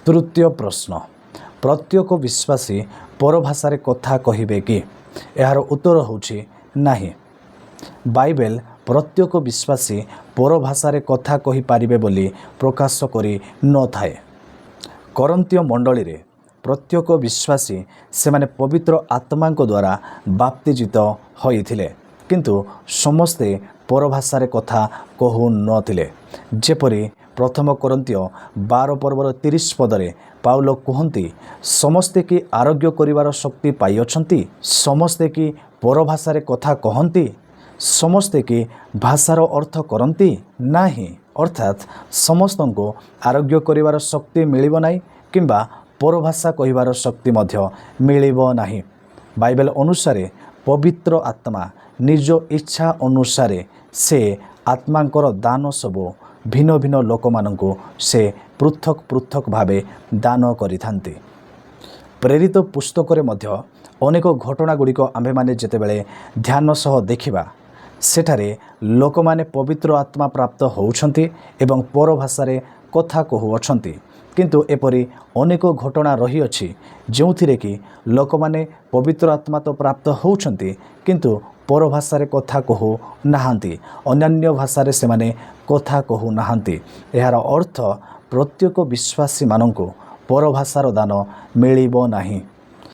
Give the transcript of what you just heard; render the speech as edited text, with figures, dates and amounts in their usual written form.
तृतीय प्रश्न, प्रत्येक विश्वासी परभाषा कथा कहिबे कि? यार उत्तर होछि नाही। बाइबल प्रत्येक विश्वासी परभाषा कथा कहि पारिबे बोली प्रकाश करि न थाए। करंतीय मंडली रे प्रत्येक विश्वासी से माने पवित्र आत्मा द्वारा बाप्तिजित होइथिले, किंतु समस्ते परभाषा कथा कहु नथिले। जेपरि प्रथम करंतीय 12 पर्वर 30 पदरे पाउल कहती, समस्ते कि आरोग्य करिवार शक्ति पाई अछंती, समस्ते कि परभाषा कथा कहती, समस्ते कि भाषार अर्थ करती नाही। अर्थात समस्त को आरोग्य करिवार शक्ति मिलिब नाही किंबा परभाषा कहिवार शक्ति मध्य मिलिब नाही। बाइबल अनुसारे पवित्र आत्मा निज इच्छा अनुसारे से आत्मांकर दान सबो भिन्न भिन्न लोक मानंको से पृथक पृथक भावे दान करिथांती। प्रेरित पुस्तक रे मध्य अनेक घटना गुड़िक आम्भे माने जेतेबेले ध्यान सह देखिबा, सेठारे लोक माने पवित्र आत्मा प्राप्त होउछंती एवं परभाषा कथा कहूअछंती। किंतु एपरी अनेक घटना रही अछि जोंथिरे कि लोक माने पवित्र आत्मा तो प्राप्त होउछंती किंतु परभाषा कथा कहू नाहांती, अन्यान्य भाषा से माने कथा कहू नाहांती। यार अर्थ प्रत्येक विश्वासी मानंको परभाषार दान मिलिबो नाही।